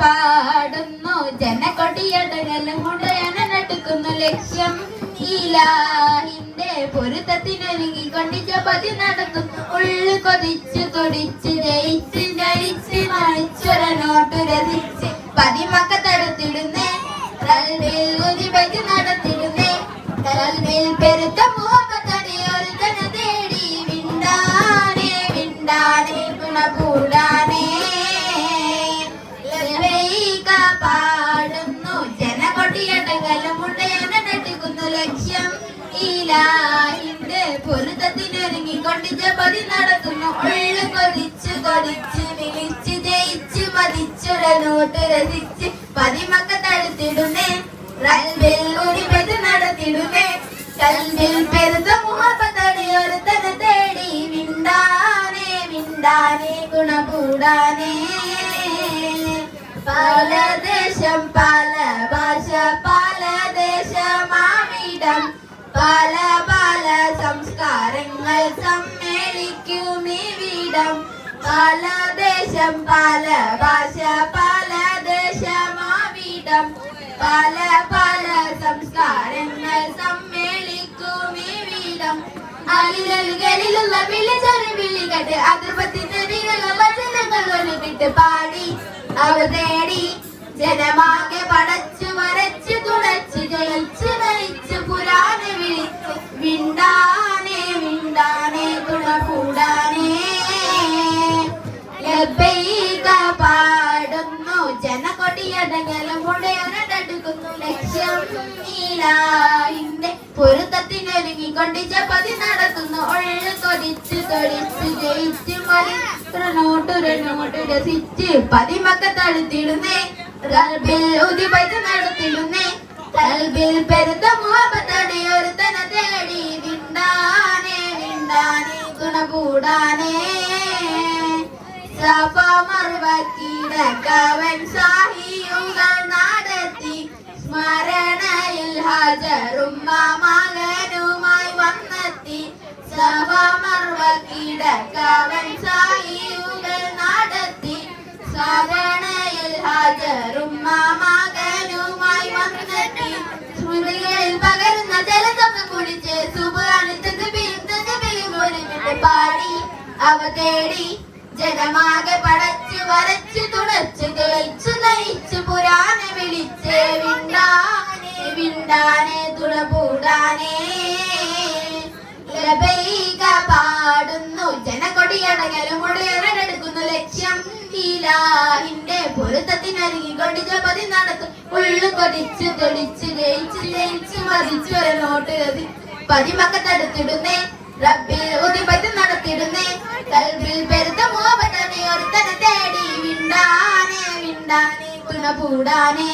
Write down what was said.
പാടുന്നു ജനകൊടിയടകലും മുടയനടുക്കുന്നു ലക്ഷ്യം ഇലാഹിന്റെ പൊരുത്തത്തിനൊരുങ്ങിക്കൊണ്ടിച്ച പതി നടത്തുന്നു ഉള്ളു കൊതിച്ചു തുടിച്ച് ജയിച്ച് ജയിച്ച് മണിച്ചൊരനോട്ടു രസിച്ച് പതിമക്ക തടുത്തിടുന്നേ നടത്തിടുന്നേ കൽവിൽ പെരുത്ത മുഹമ്മദ് തേടി വിണ്ടാനേ വിണ്ടാനേ ഗുണപൂടാനേ പാടുന്നു ജനകൊടിയടകലും മുടയനടുക്കുന്നു ലക്ഷ്യം ഇലാഹിന്റെ പൊരുത്തത്തിനൊരുങ്ങിക്കൊണ്ടിച്ച പതി നടത്തുന്നു ഉള്ളു കൊതിച്ചു കൊതിച്ച് വിളിച്ച് ജയിച്ച് മതിച്ചുടനോട്ട് രസിച്ച് പതിമക്ക തടുത്തിടുന്നേ റൽവിൽ ഉരിപത് നടത്തിടുന്നേ കൽവിൽ പെരുത്ത മുഹബത്തടിയൊരുത്തനെ തേടി വിണ്ടാനേ വിണ്ടാനേ ഗുണപൂടാനേ പല ദേശം പല ഭാഷ പല ദേശമാവിടം പല പല സംസ്കാരങ്ങൾ സമ്മേളിക്കും ഇവിടം പല ദേശം പല ഭാഷ പല ദേശമാവിടം പല പല സംസ്കാരങ്ങൾ സമ്മേളിക്കും ഇവിടം അലികളിലുള്ള വിളിച്ചൊരു വിളികട്ട് അതിർപ്പത്തിന്റെ വചനങ്ങൾ ഒരു വിട്ട് പാടി അവർ തേടി ജനമാകെ പടച്ചു വരച്ചു തുളച്ചു ജയിച്ചു നയിച്ചു പുരാണ വിളിച്ച് വിണ്ടാനേ വിണ്ടാനേ ഗുണകൂടാനേ പാടുന്നു ജനകൊടിയടകലും മുടയനടുക്കുന്നു ലക്ഷ്യം ഇലാഹിന്റെ പൊരുത്തത്തിനൊരുങ്ങിക്കൊണ്ടിച്ച പതി നടത്തുന്നു ഉള്ളു കൊതിച്ച് തൊടിച്ച് ജയിച്ച് മലിനോട്ടു രസിച്ച് പതിമക്ക തടുത്തിടുന്നേ കൽബിൽ ഉദിപത് നടത്തിടുന്നേ കൽബിൽ പെരുത്ത മുഹബത്തടിയൊരുത്തനെ തേടി വിണ്ടാനേ വിണ്ടാനേ ഗുണപൂടാനേ സഫ മർവ കീഴക്കവൻ സാഹിയുകൾ നടത്തി സ്മരണയിൽ ഹജറുമ്മ മകനുമായി വന്നെത്തി സഫ മർവ കീഴക്കവൻ സാഹിയുകൾ നടത്തി സ്മരണയിൽ ഹജറുമ്മ മകനുമായി വന്നെത്തി സ്മൃതികളിൽ പകരുന്ന ജലത്തൊക്കെ കുടിച്ച് സുബാനിത്തും ഒരുമിട്ട് പാടി അവ തേടി ജനമാകെ പടച്ചു വരച്ചു തുണച്ചു തെളിച്ചു നയിച്ചു പുരാണ വിളിച്ച് വിണ്ടാനേ വിണ്ടാനേ തുളപൂടാനേ പാടുന്നു ജനകൊടിയടകലും മുടയനടുക്കുന്നു ലക്ഷ്യം ഇലാഹിന്റെ പൊരുത്തത്തിനൊരുങ്ങിക്കൊണ്ടിച്ച പതി നടത്തും ഉള്ളു കൊതിച്ചു തൊളിച്ചു ജയിച്ചു ജയിച്ചു മതിച്ചു ഒരനോട്ട് പതിമക്ക തടുത്തിടുന്നേ റബ്ബിൽ ഉദിപത്ത് നടത്തിടുന്നേ കൽബിൽ പെരുത്ത മുഹബത്തടിയൊരുത്തനെ തേടി വിണ്ടാനേ വിണ്ടാനേ ഗുണപൂടാനേ